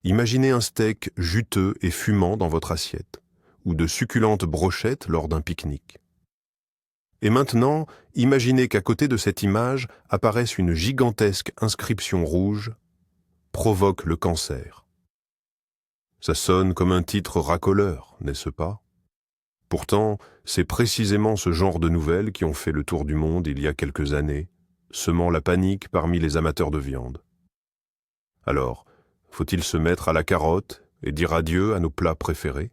Imaginez un steak juteux et fumant dans votre assiette, ou de succulentes brochettes lors d'un pique-nique. Et maintenant, imaginez qu'à côté de cette image apparaisse une gigantesque inscription rouge « Provoque le cancer ». Ça sonne comme un titre racoleur, n'est-ce pas? Pourtant, c'est précisément ce genre de nouvelles qui ont fait le tour du monde il y a quelques années, semant la panique parmi les amateurs de viande. Alors, faut-il se mettre à la carotte et dire adieu à nos plats préférés?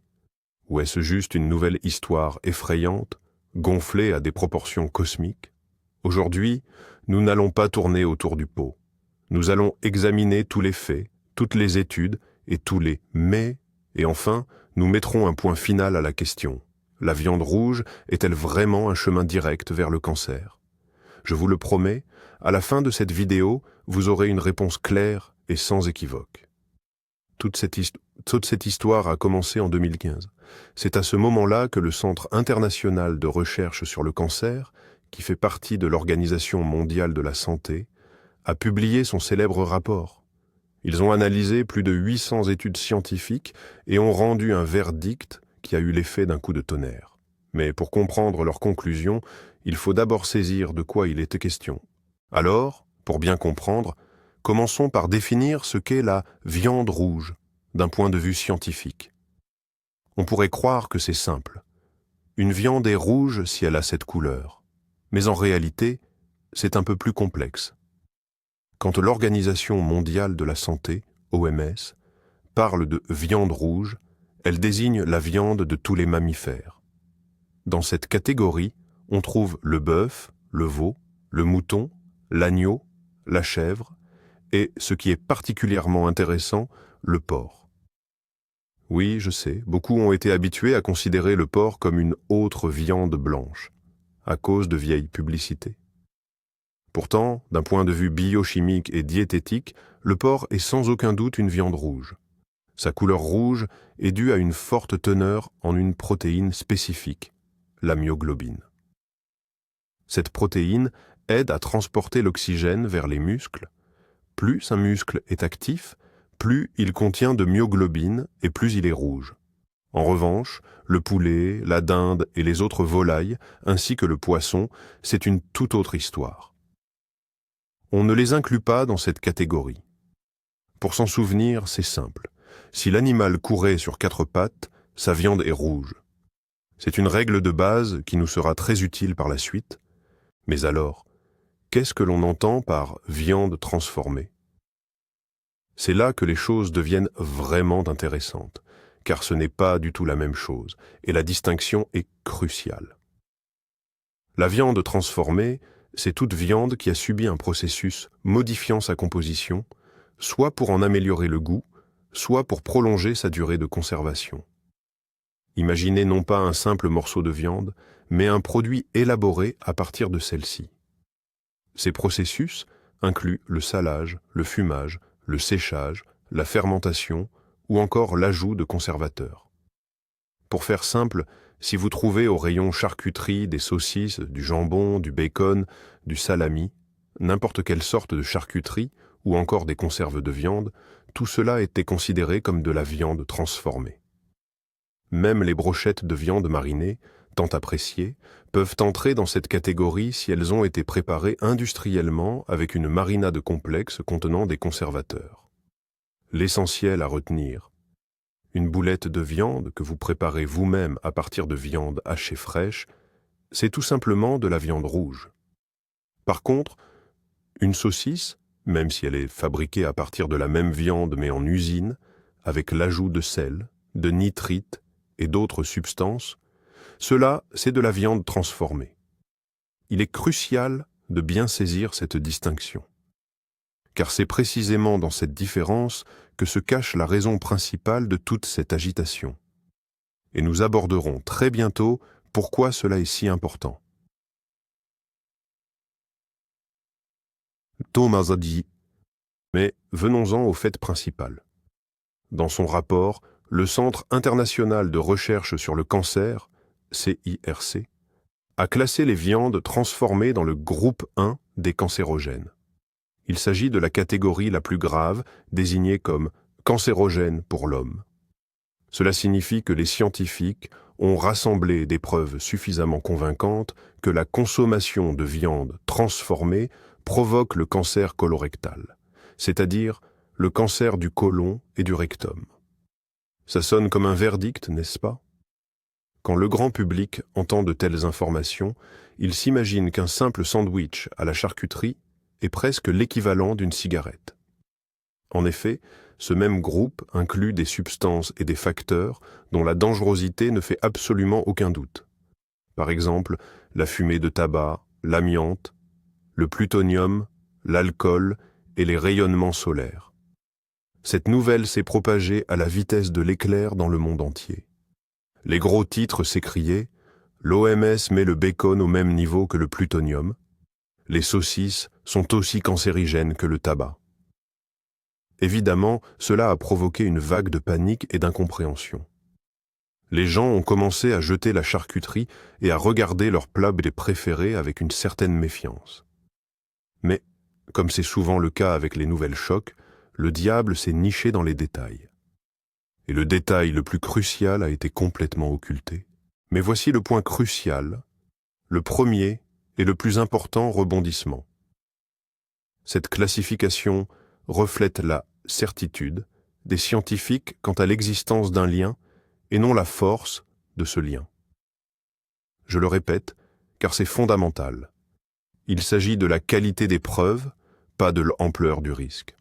Ou est-ce juste une nouvelle histoire effrayante, gonflée à des proportions cosmiques? Aujourd'hui, nous n'allons pas tourner autour du pot. Nous allons examiner tous les faits, toutes les études et tous les « mais », et enfin, nous mettrons un point final à la question. La viande rouge est-elle vraiment un chemin direct vers le cancer? Je vous le promets, à la fin de cette vidéo, vous aurez une réponse claire et sans équivoque. Toute cette histoire a commencé en 2015. C'est à ce moment-là que le Centre international de recherche sur le cancer, qui fait partie de l'Organisation mondiale de la santé, a publié son célèbre rapport. Ils ont analysé plus de 800 études scientifiques et ont rendu un verdict qui a eu l'effet d'un coup de tonnerre. Mais pour comprendre leurs conclusions, il faut d'abord saisir de quoi il était question. Alors, pour bien comprendre, commençons par définir ce qu'est la viande rouge, d'un point de vue scientifique. On pourrait croire que c'est simple. Une viande est rouge si elle a cette couleur. Mais en réalité, c'est un peu plus complexe. Quand l'Organisation mondiale de la santé, OMS, parle de viande rouge, elle désigne la viande de tous les mammifères. Dans cette catégorie, on trouve le bœuf, le veau, le mouton, l'agneau, la chèvre et, ce qui est particulièrement intéressant, le porc. Oui, je sais, beaucoup ont été habitués à considérer le porc comme une autre viande blanche, à cause de vieilles publicités. Pourtant, d'un point de vue biochimique et diététique, le porc est sans aucun doute une viande rouge. Sa couleur rouge est due à une forte teneur en une protéine spécifique, la myoglobine. Cette protéine aide à transporter l'oxygène vers les muscles. Plus un muscle est actif, plus il contient de myoglobine et plus il est rouge. En revanche, le poulet, la dinde et les autres volailles, ainsi que le poisson, c'est une toute autre histoire. On ne les inclut pas dans cette catégorie. Pour s'en souvenir, c'est simple. Si l'animal courait sur 4 pattes, sa viande est rouge. C'est une règle de base qui nous sera très utile par la suite. Mais alors, qu'est-ce que l'on entend par viande transformée? C'est là que les choses deviennent vraiment intéressantes, car ce n'est pas du tout la même chose, et la distinction est cruciale. La viande transformée, c'est toute viande qui a subi un processus modifiant sa composition, soit pour en améliorer le goût, soit pour prolonger sa durée de conservation. Imaginez non pas un simple morceau de viande, mais un produit élaboré à partir de celle-ci. Ces processus incluent le salage, le fumage, le séchage, la fermentation ou encore l'ajout de conservateurs. Pour faire simple, si vous trouvez au rayon charcuterie des saucisses, du jambon, du bacon, du salami, n'importe quelle sorte de charcuterie ou encore des conserves de viande, tout cela était considéré comme de la viande transformée. Même les brochettes de viande marinée, tant appréciées, peuvent entrer dans cette catégorie si elles ont été préparées industriellement avec une marinade complexe contenant des conservateurs. L'essentiel à retenir: une boulette de viande que vous préparez vous-même à partir de viande hachée fraîche, c'est tout simplement de la viande rouge. Par contre, une saucisse, même si elle est fabriquée à partir de la même viande mais en usine, avec l'ajout de sel, de nitrite et d'autres substances, cela, c'est de la viande transformée. Il est crucial de bien saisir cette distinction, car c'est précisément dans cette différence que se cache la raison principale de toute cette agitation. Et nous aborderons très bientôt pourquoi cela est si important. Thomas a dit. Mais venons-en au fait principal. Dans son rapport, le Centre international de recherche sur le cancer, CIRC, a classé les viandes transformées dans le groupe 1 des cancérogènes. Il s'agit de la catégorie la plus grave, désignée comme cancérogène pour l'homme. Cela signifie que les scientifiques ont rassemblé des preuves suffisamment convaincantes que la consommation de viande transformée provoque le cancer colorectal, c'est-à-dire le cancer du côlon et du rectum. Ça sonne comme un verdict, n'est-ce pas? Quand le grand public entend de telles informations, il s'imagine qu'un simple sandwich à la charcuterie est presque l'équivalent d'une cigarette. En effet, ce même groupe inclut des substances et des facteurs dont la dangerosité ne fait absolument aucun doute. Par exemple, la fumée de tabac, l'amiante, le plutonium, l'alcool et les rayonnements solaires. Cette nouvelle s'est propagée à la vitesse de l'éclair dans le monde entier. Les gros titres s'écriaient « L'OMS met le bacon au même niveau que le plutonium »,« Les saucisses sont aussi cancérigènes que le tabac ». Évidemment, cela a provoqué une vague de panique et d'incompréhension. Les gens ont commencé à jeter la charcuterie et à regarder leurs plats préférés avec une certaine méfiance. Mais, comme c'est souvent le cas avec les nouvelles chocs, le diable s'est niché dans les détails. Et le détail le plus crucial a été complètement occulté. Mais voici le point crucial, le premier et le plus important rebondissement. Cette classification reflète la certitude des scientifiques quant à l'existence d'un lien et non la force de ce lien. Je le répète, car c'est fondamental. Il s'agit de la qualité des preuves, pas de l'ampleur du risque.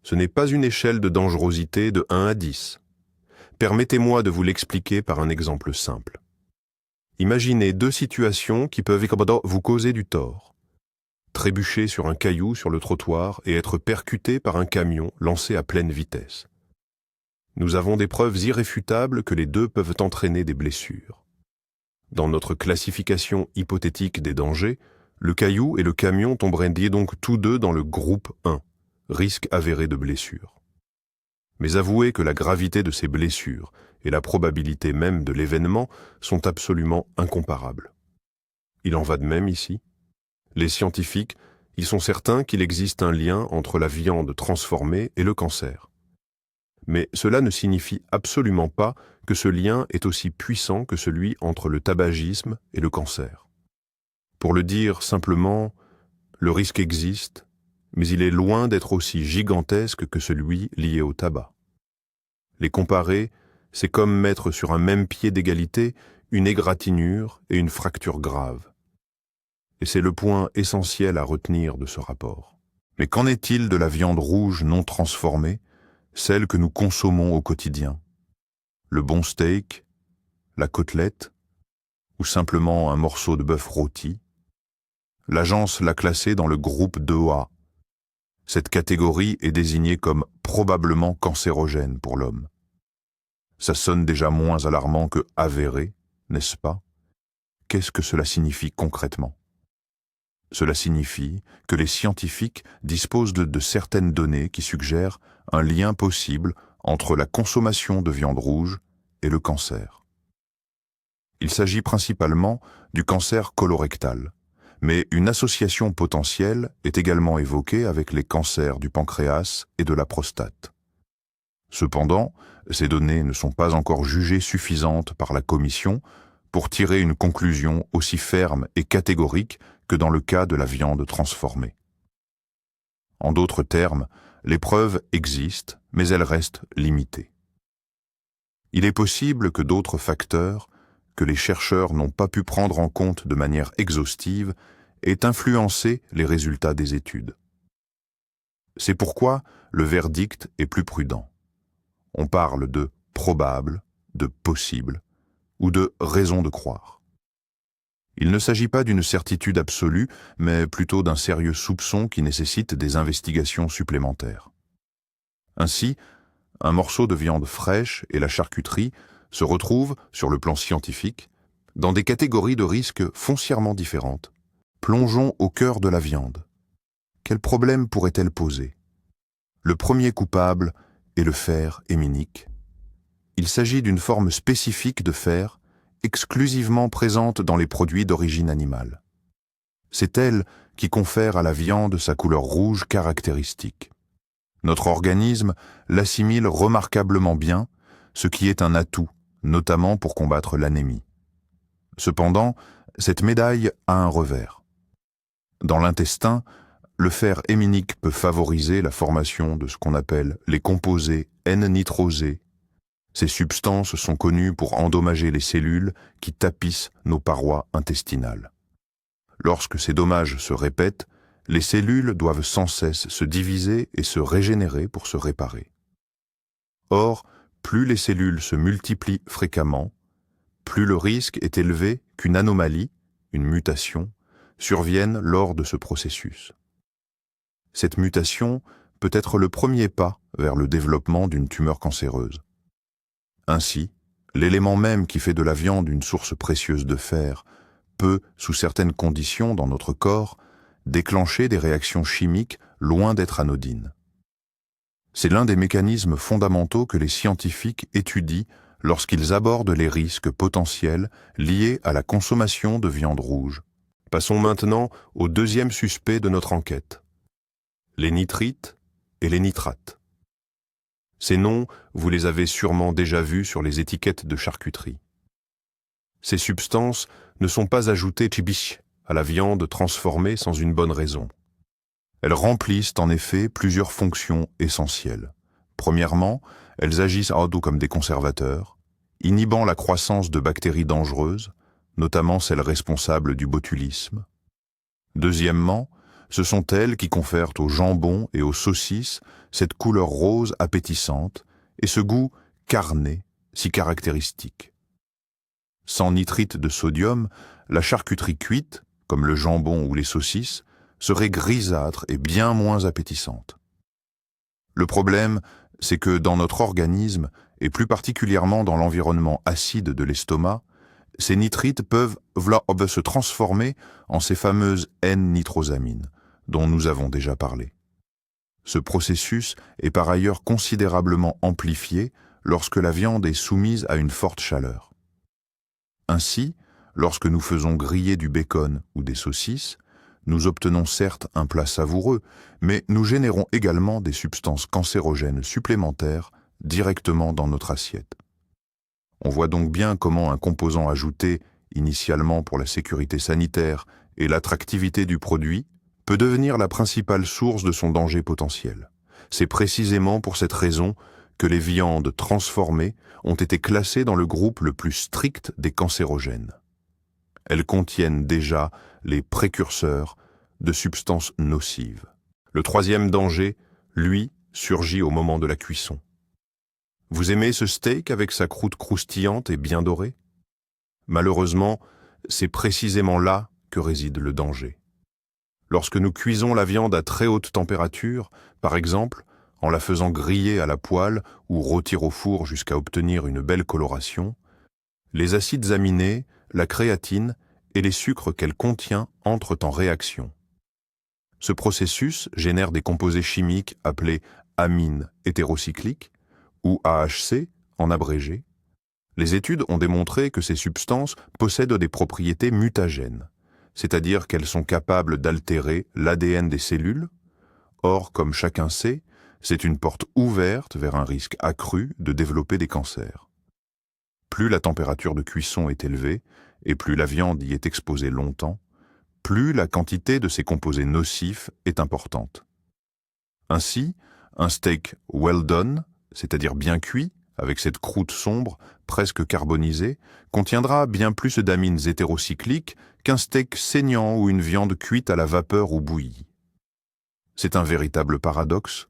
Ce n'est pas une échelle de dangerosité de 1 à 10. Permettez-moi de vous l'expliquer par un exemple simple. Imaginez 2 situations qui peuvent vous causer du tort. Trébucher sur un caillou sur le trottoir et être percuté par un camion lancé à pleine vitesse. Nous avons des preuves irréfutables que les deux peuvent entraîner des blessures. Dans notre classification hypothétique des dangers, le caillou et le camion tomberaient donc tous deux dans le groupe 1, risque avéré de blessure. Mais avouez que la gravité de ces blessures et la probabilité même de l'événement sont absolument incomparables. Il en va de même ici. Les scientifiques, ils sont certains qu'il existe un lien entre la viande transformée et le cancer. Mais cela ne signifie absolument pas que ce lien est aussi puissant que celui entre le tabagisme et le cancer. Pour le dire simplement, le risque existe, mais il est loin d'être aussi gigantesque que celui lié au tabac. Les comparer, c'est comme mettre sur un même pied d'égalité une égratignure et une fracture grave. Et c'est le point essentiel à retenir de ce rapport. Mais qu'en est-il de la viande rouge non transformée, celle que nous consommons au quotidien? Le bon steak, la côtelette, ou simplement un morceau de bœuf rôti? L'agence l'a classée dans le groupe 2A. Cette catégorie est désignée comme probablement cancérogène pour l'homme. Ça sonne déjà moins alarmant que avéré, n'est-ce pas? Qu'est-ce que cela signifie concrètement? Cela signifie que les scientifiques disposent de certaines données qui suggèrent un lien possible entre la consommation de viande rouge et le cancer. Il s'agit principalement du cancer colorectal, mais une association potentielle est également évoquée avec les cancers du pancréas et de la prostate. Cependant, ces données ne sont pas encore jugées suffisantes par la Commission pour tirer une conclusion aussi ferme et catégorique que dans le cas de la viande transformée. En d'autres termes, les preuves existent, mais elles restent limitées. Il est possible que d'autres facteurs, que les chercheurs n'ont pas pu prendre en compte de manière exhaustive, aient influencé les résultats des études. C'est pourquoi le verdict est plus prudent. On parle de probable, de possible, ou de raison de croire. Il ne s'agit pas d'une certitude absolue, mais plutôt d'un sérieux soupçon qui nécessite des investigations supplémentaires. Ainsi, un morceau de viande fraîche et la charcuterie se retrouvent, sur le plan scientifique, dans des catégories de risques foncièrement différentes. Plongeons au cœur de la viande. Quel problème pourrait-elle poser? Le premier coupable est le fer héminique. Il s'agit d'une forme spécifique de fer exclusivement présente dans les produits d'origine animale. C'est elle qui confère à la viande sa couleur rouge caractéristique. Notre organisme l'assimile remarquablement bien, ce qui est un atout, notamment pour combattre l'anémie. Cependant, cette médaille a un revers. Dans l'intestin, le fer héminique peut favoriser la formation de ce qu'on appelle les composés N-nitrosés. Ces substances sont connues pour endommager les cellules qui tapissent nos parois intestinales. Lorsque ces dommages se répètent, les cellules doivent sans cesse se diviser et se régénérer pour se réparer. Or, plus les cellules se multiplient fréquemment, plus le risque est élevé qu'une anomalie, une mutation, survienne lors de ce processus. Cette mutation peut être le premier pas vers le développement d'une tumeur cancéreuse. Ainsi, l'élément même qui fait de la viande une source précieuse de fer peut, sous certaines conditions dans notre corps, déclencher des réactions chimiques loin d'être anodines. C'est l'un des mécanismes fondamentaux que les scientifiques étudient lorsqu'ils abordent les risques potentiels liés à la consommation de viande rouge. Passons maintenant au deuxième suspect de notre enquête, les nitrites et les nitrates. Ces noms, vous les avez sûrement déjà vus sur les étiquettes de charcuterie. Ces substances ne sont pas ajoutées tchibish à la viande transformée sans une bonne raison. Elles remplissent en effet plusieurs fonctions essentielles. Premièrement, elles agissent comme des conservateurs, inhibant la croissance de bactéries dangereuses, notamment celles responsables du botulisme. Deuxièmement, ce sont elles qui confèrent au jambon et aux saucisses cette couleur rose appétissante et ce goût carné si caractéristique. Sans nitrite de sodium, la charcuterie cuite, comme le jambon ou les saucisses, serait grisâtre et bien moins appétissante. Le problème, c'est que dans notre organisme, et plus particulièrement dans l'environnement acide de l'estomac, ces nitrites peuvent se transformer en ces fameuses N-nitrosamines, dont nous avons déjà parlé. Ce processus est par ailleurs considérablement amplifié lorsque la viande est soumise à une forte chaleur. Ainsi, lorsque nous faisons griller du bacon ou des saucisses, nous obtenons certes un plat savoureux, mais nous générons également des substances cancérogènes supplémentaires directement dans notre assiette. On voit donc bien comment un composant ajouté, initialement pour la sécurité sanitaire et l'attractivité du produit, peut devenir la principale source de son danger potentiel. C'est précisément pour cette raison que les viandes transformées ont été classées dans le groupe le plus strict des cancérogènes. Elles contiennent déjà les précurseurs de substances nocives. Le troisième danger, lui, surgit au moment de la cuisson. Vous aimez ce steak avec sa croûte croustillante et bien dorée? Malheureusement, c'est précisément là que réside le danger. Lorsque nous cuisons la viande à très haute température, par exemple, en la faisant griller à la poêle ou rôtir au four jusqu'à obtenir une belle coloration, les acides aminés, la créatine et les sucres qu'elle contient entrent en réaction. Ce processus génère des composés chimiques appelés amines hétérocycliques, ou AHC en abrégé. Les études ont démontré que ces substances possèdent des propriétés mutagènes, c'est-à-dire qu'elles sont capables d'altérer l'ADN des cellules. Or, comme chacun sait, c'est une porte ouverte vers un risque accru de développer des cancers. Plus la température de cuisson est élevée, et plus la viande y est exposée longtemps, plus la quantité de ces composés nocifs est importante. Ainsi, un steak well done, c'est-à-dire bien cuit, avec cette croûte sombre, presque carbonisée, contiendra bien plus d'amines hétérocycliques qu'un steak saignant ou une viande cuite à la vapeur ou bouillie. C'est un véritable paradoxe.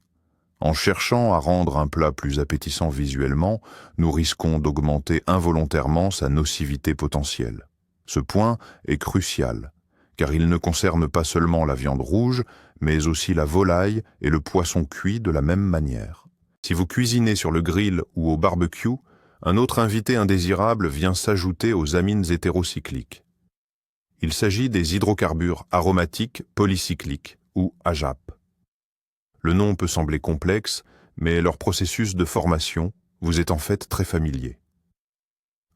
En cherchant à rendre un plat plus appétissant visuellement, nous risquons d'augmenter involontairement sa nocivité potentielle. Ce point est crucial, car il ne concerne pas seulement la viande rouge, mais aussi la volaille et le poisson cuit de la même manière. Si vous cuisinez sur le grill ou au barbecue, un autre invité indésirable vient s'ajouter aux amines hétérocycliques. Il s'agit des hydrocarbures aromatiques polycycliques, ou AJAP. Le nom peut sembler complexe, mais leur processus de formation vous est en fait très familier.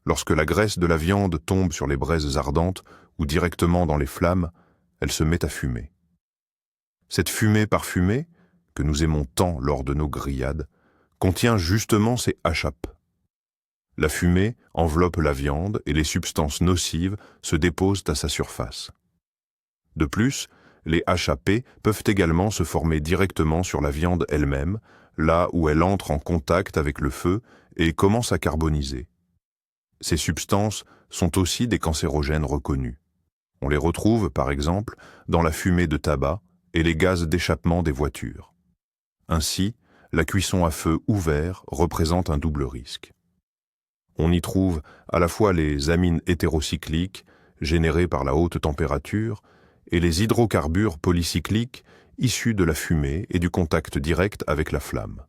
Lorsque la graisse de la viande tombe sur les braises ardentes ou directement dans les flammes, elle se met à fumer. Cette fumée parfumée, que nous aimons tant lors de nos grillades, contient justement ces HAP. La fumée enveloppe la viande et les substances nocives se déposent à sa surface. De plus, les HAP peuvent également se former directement sur la viande elle-même, là où elle entre en contact avec le feu et commence à carboniser. Ces substances sont aussi des cancérogènes reconnus. On les retrouve, par exemple, dans la fumée de tabac et les gaz d'échappement des voitures. Ainsi, la cuisson à feu ouvert représente un double risque. On y trouve à la fois les amines hétérocycliques, générées par la haute température, et les hydrocarbures polycycliques issus de la fumée et du contact direct avec la flamme.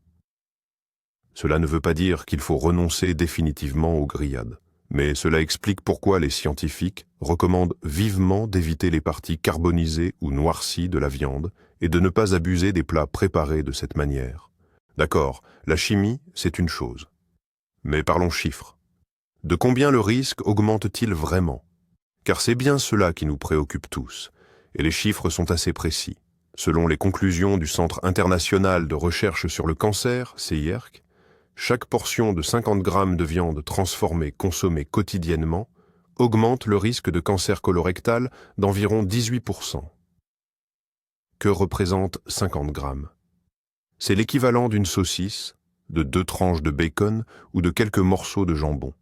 Cela ne veut pas dire qu'il faut renoncer définitivement aux grillades, mais cela explique pourquoi les scientifiques recommandent vivement d'éviter les parties carbonisées ou noircies de la viande et de ne pas abuser des plats préparés de cette manière. D'accord, la chimie, c'est une chose. Mais parlons chiffres. De combien le risque augmente-t-il vraiment? Car c'est bien cela qui nous préoccupe tous, et les chiffres sont assez précis. Selon les conclusions du Centre international de recherche sur le cancer, CIRC, chaque portion de 50 grammes de viande transformée consommée quotidiennement augmente le risque de cancer colorectal d'environ 18%. Que représente 50 grammes? C'est l'équivalent d'une saucisse, de 2 tranches de bacon ou de quelques morceaux de jambon.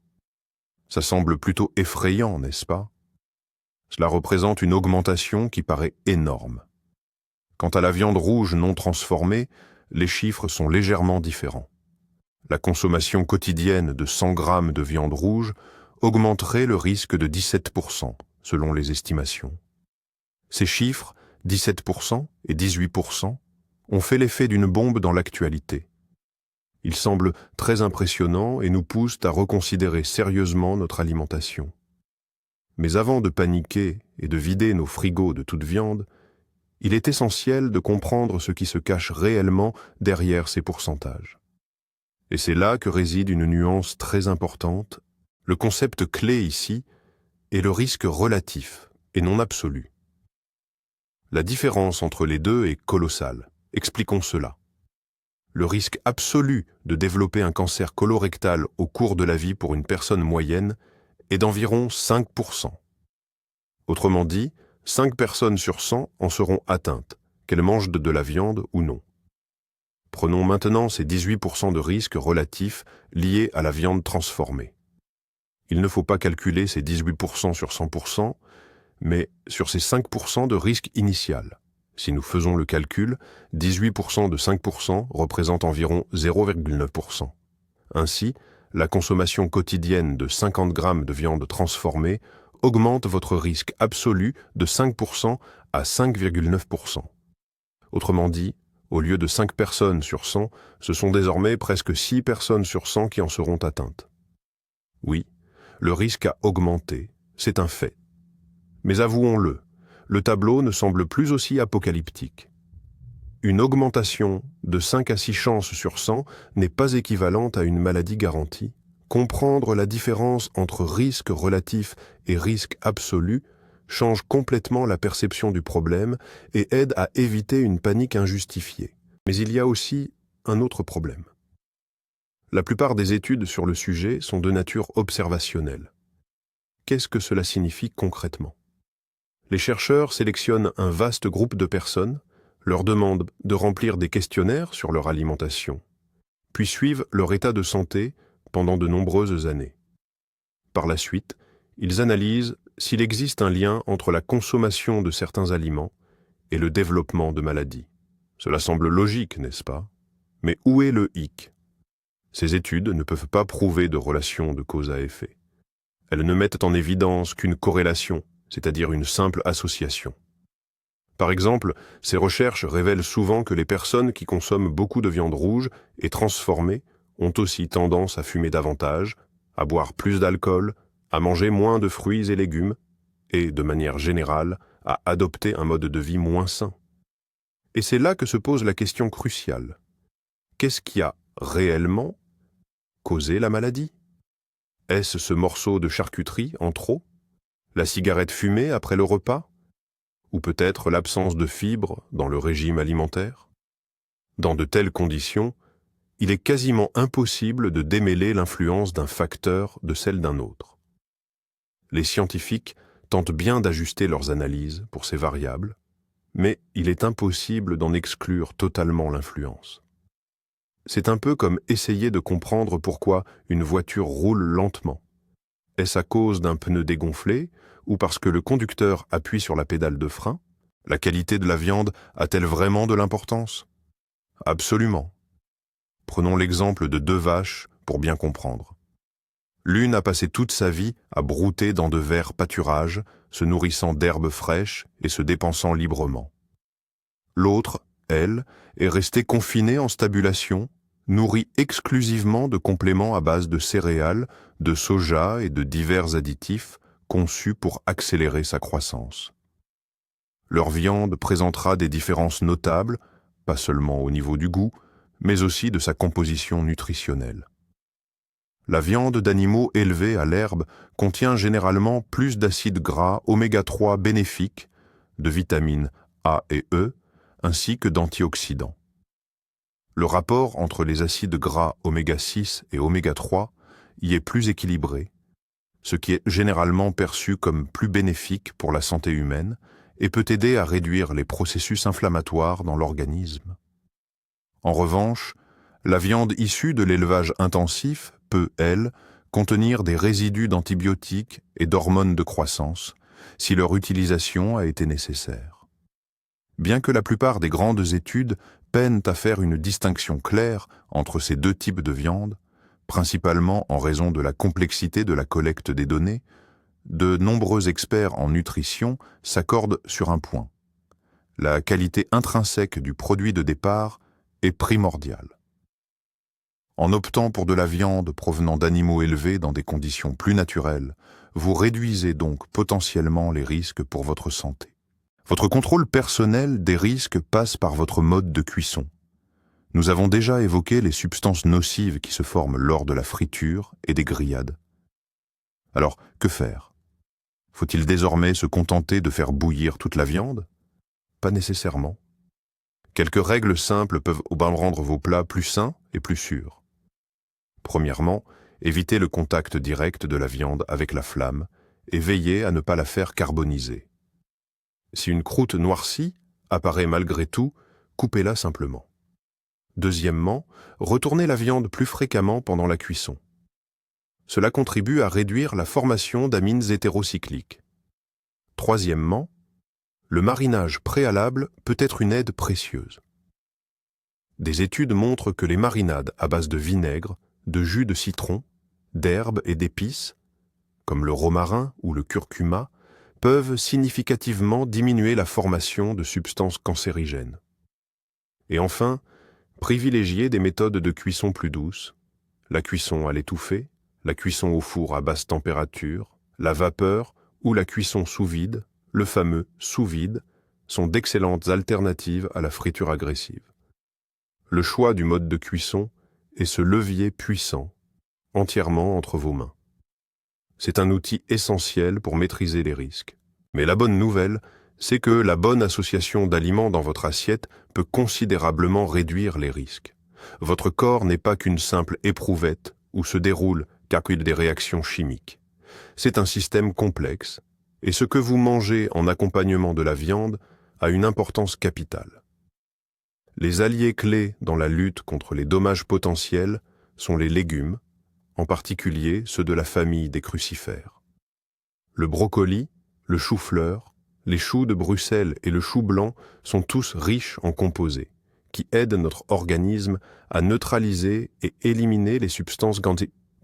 Ça semble plutôt effrayant, n'est-ce pas? Cela représente une augmentation qui paraît énorme. Quant à la viande rouge non transformée, les chiffres sont légèrement différents. La consommation quotidienne de 100 grammes de viande rouge augmenterait le risque de 17%, selon les estimations. Ces chiffres, 17% et 18%, ont fait l'effet d'une bombe dans l'actualité. Ils semblent très impressionnants et nous poussent à reconsidérer sérieusement notre alimentation. Mais avant de paniquer et de vider nos frigos de toute viande, il est essentiel de comprendre ce qui se cache réellement derrière ces pourcentages. Et c'est là que réside une nuance très importante. Le concept clé ici est le risque relatif et non absolu. La différence entre les deux est colossale. Expliquons cela. Le risque absolu de développer un cancer colorectal au cours de la vie pour une personne moyenne est d'environ 5%. Autrement dit, 5 personnes sur 100 en seront atteintes, qu'elles mangent de la viande ou non. Prenons maintenant ces 18% de risque relatifs liés à la viande transformée. Il ne faut pas calculer ces 18% sur 100%, mais sur ces 5% de risque initial. Si nous faisons le calcul, 18% de 5% représente environ 0,9%. Ainsi, la consommation quotidienne de 50 grammes de viande transformée augmente votre risque absolu de 5% à 5,9%. Autrement dit, au lieu de 5 personnes sur 100, ce sont désormais presque 6 personnes sur 100 qui en seront atteintes. Oui, le risque a augmenté, c'est un fait. Mais avouons-le, le tableau ne semble plus aussi apocalyptique. Une augmentation de 5 à 6 chances sur 100 n'est pas équivalente à une maladie garantie. Comprendre la différence entre risque relatif et risque absolu change complètement la perception du problème et aide à éviter une panique injustifiée. Mais il y a aussi un autre problème. La plupart des études sur le sujet sont de nature observationnelle. Qu'est-ce que cela signifie concrètement? Les chercheurs sélectionnent un vaste groupe de personnes, leur demandent de remplir des questionnaires sur leur alimentation, puis suivent leur état de santé pendant de nombreuses années. Par la suite, ils analysent s'il existe un lien entre la consommation de certains aliments et le développement de maladies. Cela semble logique, n'est-ce pas? Mais où est le hic? Ces études ne peuvent pas prouver de relation de cause à effet. Elles ne mettent en évidence qu'une corrélation, c'est-à-dire une simple association. Par exemple, ces recherches révèlent souvent que les personnes qui consomment beaucoup de viande rouge et transformée ont aussi tendance à fumer davantage, à boire plus d'alcool, à manger moins de fruits et légumes, et, de manière générale, à adopter un mode de vie moins sain. Et c'est là que se pose la question cruciale. Qu'est-ce qui a réellement causé la maladie? Est-ce ce morceau de charcuterie en trop? La cigarette fumée après le repas? Ou peut-être l'absence de fibres dans le régime alimentaire? Dans de telles conditions, il est quasiment impossible de démêler l'influence d'un facteur de celle d'un autre. Les scientifiques tentent bien d'ajuster leurs analyses pour ces variables, mais il est impossible d'en exclure totalement l'influence. C'est un peu comme essayer de comprendre pourquoi une voiture roule lentement. Est-ce à cause d'un pneu dégonflé ou parce que le conducteur appuie sur la pédale de frein? La qualité de la viande a-t-elle vraiment de l'importance? Absolument. Prenons l'exemple de 2 vaches pour bien comprendre. L'une a passé toute sa vie à brouter dans de verts pâturages, se nourrissant d'herbes fraîches et se dépensant librement. L'autre, elle, est restée confinée en stabulation, nourrie exclusivement de compléments à base de céréales, de soja et de divers additifs conçus pour accélérer sa croissance. Leur viande présentera des différences notables, pas seulement au niveau du goût, mais aussi de sa composition nutritionnelle. La viande d'animaux élevés à l'herbe contient généralement plus d'acides gras oméga 3 bénéfiques, de vitamines A et E, ainsi que d'antioxydants. Le rapport entre les acides gras oméga 6 et oméga 3 y est plus équilibré, ce qui est généralement perçu comme plus bénéfique pour la santé humaine et peut aider à réduire les processus inflammatoires dans l'organisme. En revanche, la viande issue de l'élevage intensif peut, elle, contenir des résidus d'antibiotiques et d'hormones de croissance, si leur utilisation a été nécessaire. Bien que la plupart des grandes études peinent à faire une distinction claire entre ces 2 types de viande, principalement en raison de la complexité de la collecte des données, de nombreux experts en nutrition s'accordent sur un point. La qualité intrinsèque du produit de départ est primordiale. En optant pour de la viande provenant d'animaux élevés dans des conditions plus naturelles, vous réduisez donc potentiellement les risques pour votre santé. Votre contrôle personnel des risques passe par votre mode de cuisson. Nous avons déjà évoqué les substances nocives qui se forment lors de la friture et des grillades. Alors, que faire? Faut-il désormais se contenter de faire bouillir toute la viande? Pas nécessairement. Quelques règles simples peuvent rendre vos plats plus sains et plus sûrs. Premièrement, évitez le contact direct de la viande avec la flamme et veillez à ne pas la faire carboniser. Si une croûte noircie apparaît malgré tout, coupez-la simplement. Deuxièmement, retournez la viande plus fréquemment pendant la cuisson. Cela contribue à réduire la formation d'amines hétérocycliques. Troisièmement, le marinage préalable peut être une aide précieuse. Des études montrent que les marinades à base de vinaigre, de jus de citron, d'herbes et d'épices, comme le romarin ou le curcuma, peuvent significativement diminuer la formation de substances cancérigènes. Et enfin, privilégiez des méthodes de cuisson plus douces, la cuisson à l'étouffée, la cuisson au four à basse température, la vapeur ou la cuisson sous vide, le fameux sous-vide, sont d'excellentes alternatives à la friture agressive. Le choix du mode de cuisson est ce levier puissant, entièrement entre vos mains. C'est un outil essentiel pour maîtriser les risques. Mais la bonne nouvelle, c'est que la bonne association d'aliments dans votre assiette peut considérablement réduire les risques. Votre corps n'est pas qu'une simple éprouvette où se déroulent des réactions chimiques. C'est un système complexe, et ce que vous mangez en accompagnement de la viande a une importance capitale. Les alliés clés dans la lutte contre les dommages potentiels sont les légumes, en particulier ceux de la famille des crucifères. Le brocoli, le chou-fleur, les choux de Bruxelles et le chou blanc sont tous riches en composés, qui aident notre organisme à neutraliser et éliminer les substances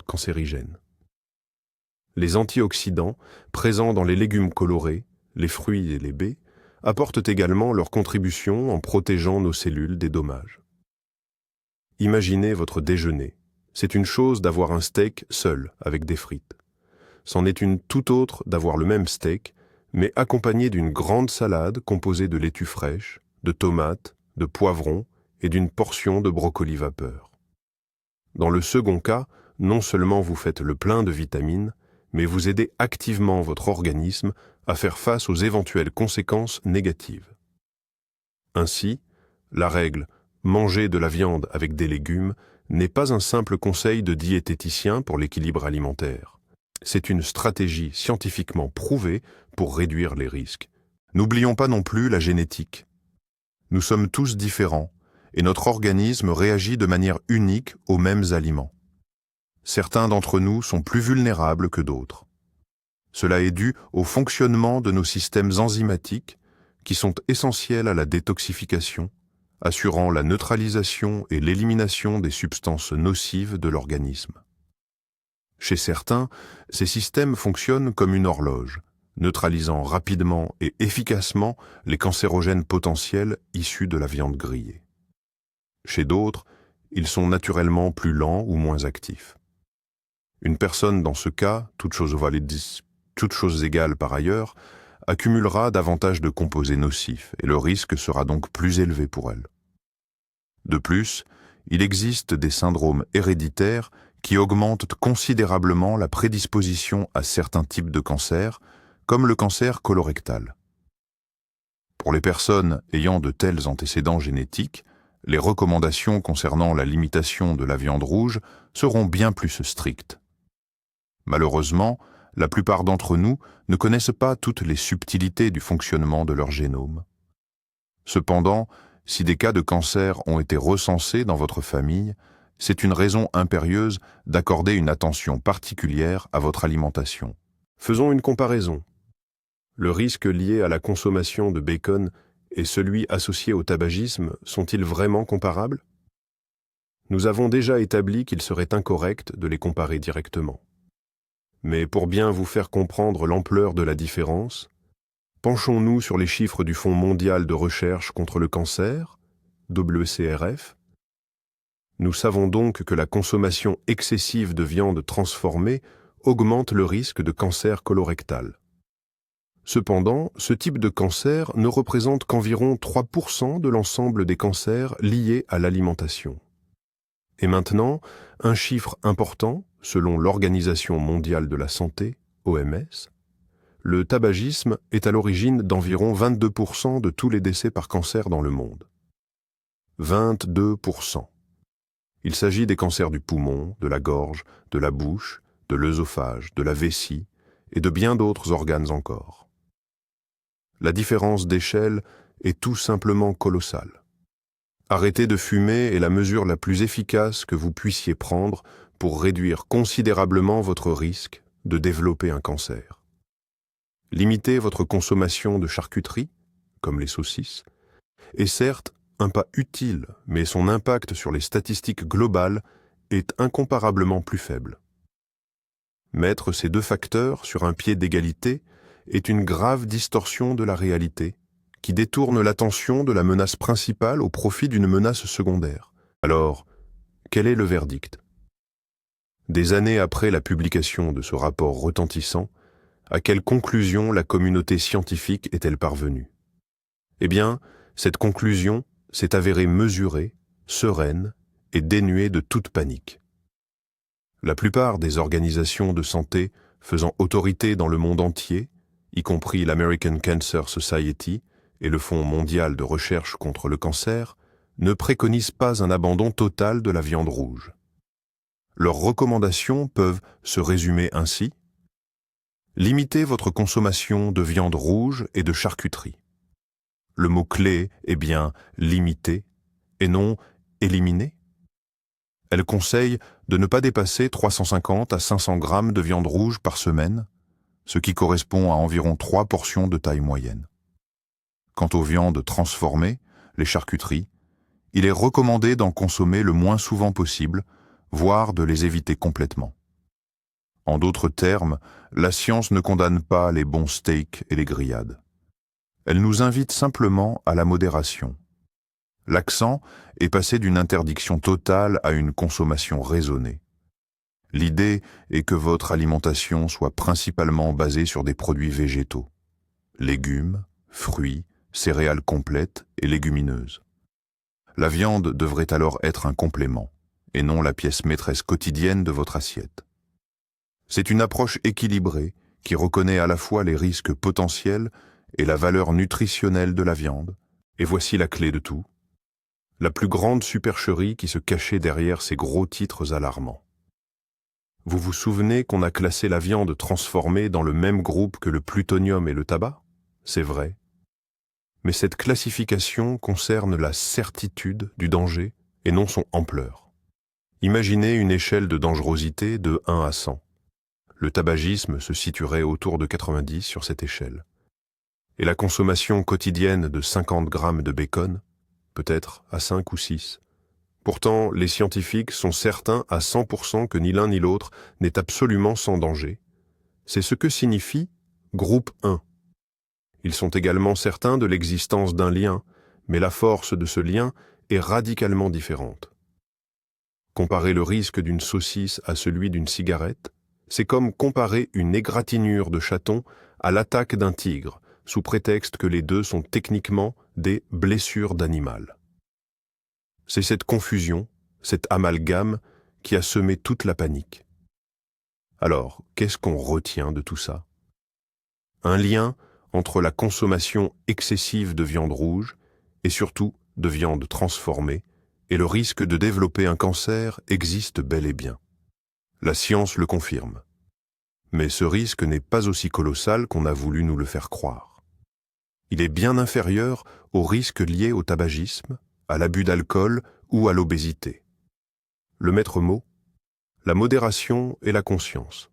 cancérigènes. Les antioxydants, présents dans les légumes colorés, les fruits et les baies, apportent également leur contribution en protégeant nos cellules des dommages. Imaginez votre déjeuner. C'est une chose d'avoir un steak seul, avec des frites. C'en est une tout autre d'avoir le même steak, mais accompagné d'une grande salade composée de laitue fraîche, de tomates, de poivrons et d'une portion de brocoli vapeur. Dans le second cas, non seulement vous faites le plein de vitamines, mais vous aidez activement votre organisme à faire face aux éventuelles conséquences négatives. Ainsi, la règle Manger de la viande avec des légumes n'est pas un simple conseil de diététicien pour l'équilibre alimentaire. C'est une stratégie scientifiquement prouvée pour réduire les risques. N'oublions pas non plus la génétique. Nous sommes tous différents et notre organisme réagit de manière unique aux mêmes aliments. Certains d'entre nous sont plus vulnérables que d'autres. Cela est dû au fonctionnement de nos systèmes enzymatiques qui sont essentiels à la détoxification, assurant la neutralisation et l'élimination des substances nocives de l'organisme. Chez certains, ces systèmes fonctionnent comme une horloge, neutralisant rapidement et efficacement les cancérogènes potentiels issus de la viande grillée. Chez d'autres, ils sont naturellement plus lents ou moins actifs. Une personne dans ce cas, toutes choses égales par ailleurs, accumulera davantage de composés nocifs et le risque sera donc plus élevé pour elle. De plus, il existe des syndromes héréditaires qui augmentent considérablement la prédisposition à certains types de cancers, comme le cancer colorectal. Pour les personnes ayant de tels antécédents génétiques, les recommandations concernant la limitation de la viande rouge seront bien plus strictes. Malheureusement, la plupart d'entre nous ne connaissent pas toutes les subtilités du fonctionnement de leur génome. Cependant, si des cas de cancer ont été recensés dans votre famille, c'est une raison impérieuse d'accorder une attention particulière à votre alimentation. Faisons une comparaison. Le risque lié à la consommation de bacon et celui associé au tabagisme sont-ils vraiment comparables? Nous avons déjà établi qu'il serait incorrect de les comparer directement. Mais pour bien vous faire comprendre l'ampleur de la différence, penchons-nous sur les chiffres du Fonds mondial de recherche contre le cancer, WCRF. Nous savons donc que la consommation excessive de viande transformée augmente le risque de cancer colorectal. Cependant, ce type de cancer ne représente qu'environ 3% de l'ensemble des cancers liés à l'alimentation. Et maintenant, un chiffre important, selon l'Organisation mondiale de la santé, OMS, le tabagisme est à l'origine d'environ 22% de tous les décès par cancer dans le monde. 22%. Il s'agit des cancers du poumon, de la gorge, de la bouche, de l'œsophage, de la vessie et de bien d'autres organes encore. La différence d'échelle est tout simplement colossale. Arrêter de fumer est la mesure la plus efficace que vous puissiez prendre pour réduire considérablement votre risque de développer un cancer. Limiter votre consommation de charcuterie, comme les saucisses, est certes un pas utile, mais son impact sur les statistiques globales est incomparablement plus faible. Mettre ces deux facteurs sur un pied d'égalité est une grave distorsion de la réalité qui détourne l'attention de la menace principale au profit d'une menace secondaire. Alors, quel est le verdict? Des années après la publication de ce rapport retentissant, à quelle conclusion la communauté scientifique est-elle parvenue? Eh bien, cette conclusion s'est avérée mesurée, sereine et dénuée de toute panique. La plupart des organisations de santé faisant autorité dans le monde entier, y compris l'American Cancer Society et le Fonds mondial de recherche contre le cancer, ne préconisent pas un abandon total de la viande rouge. Leurs recommandations peuvent se résumer ainsi. Limitez votre consommation de viande rouge et de charcuterie. Le mot-clé est bien « limiter » et non « éliminer ». Elle conseille de ne pas dépasser 350 à 500 grammes de viande rouge par semaine, ce qui correspond à environ 3 portions de taille moyenne. Quant aux viandes transformées, les charcuteries, il est recommandé d'en consommer le moins souvent possible, voire de les éviter complètement. En d'autres termes, la science ne condamne pas les bons steaks et les grillades. Elle nous invite simplement à la modération. L'accent est passé d'une interdiction totale à une consommation raisonnée. L'idée est que votre alimentation soit principalement basée sur des produits végétaux, légumes, fruits, céréales complètes et légumineuses. La viande devrait alors être un complément, et non la pièce maîtresse quotidienne de votre assiette. C'est une approche équilibrée qui reconnaît à la fois les risques potentiels et la valeur nutritionnelle de la viande, et voici la clé de tout. la plus grande supercherie qui se cachait derrière ces gros titres alarmants. Vous vous souvenez qu'on a classé la viande transformée dans le même groupe que le plutonium et le tabac? C'est vrai. Mais cette classification concerne la certitude du danger et non son ampleur. Imaginez une échelle de dangerosité de 1 à 100. Le tabagisme se situerait autour de 90 sur cette échelle. Et la consommation quotidienne de 50 grammes de bacon, peut-être à 5 ou 6. Pourtant, les scientifiques sont certains à 100% que ni l'un ni l'autre n'est absolument sans danger. C'est ce que signifie groupe 1. Ils sont également certains de l'existence d'un lien, mais la force de ce lien est radicalement différente. Comparer le risque d'une saucisse à celui d'une cigarette, c'est comme comparer une égratignure de chaton à l'attaque d'un tigre, sous prétexte que les deux sont techniquement des blessures d'animal. C'est cette confusion, cet amalgame, qui a semé toute la panique. Alors, qu'est-ce qu'on retient de tout ça? Un lien entre la consommation excessive de viande rouge et surtout de viande transformée, et le risque de développer un cancer existe bel et bien. La science le confirme. Mais ce risque n'est pas aussi colossal qu'on a voulu nous le faire croire. Il est bien inférieur aux risques liés au tabagisme, à l'abus d'alcool ou à l'obésité. Le maître mot, la modération et la conscience.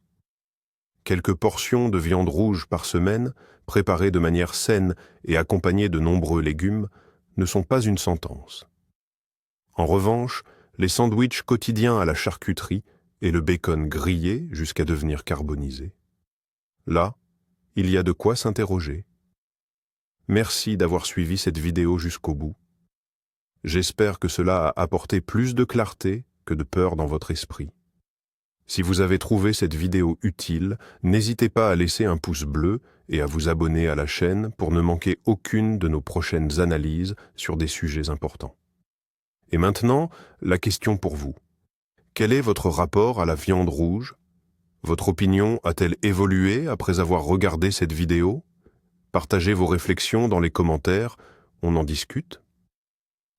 Quelques portions de viande rouge par semaine, préparées de manière saine et accompagnées de nombreux légumes, ne sont pas une sentence. En revanche, les sandwichs quotidiens à la charcuterie et le bacon grillé jusqu'à devenir carbonisé. Là, il y a de quoi s'interroger. Merci d'avoir suivi cette vidéo jusqu'au bout. J'espère que cela a apporté plus de clarté que de peur dans votre esprit. Si vous avez trouvé cette vidéo utile, n'hésitez pas à laisser un pouce bleu et à vous abonner à la chaîne pour ne manquer aucune de nos prochaines analyses sur des sujets importants. Et maintenant, la question pour vous. Quel est votre rapport à la viande rouge? Votre opinion a-t-elle évolué après avoir regardé cette vidéo? Partagez vos réflexions dans les commentaires, on en discute.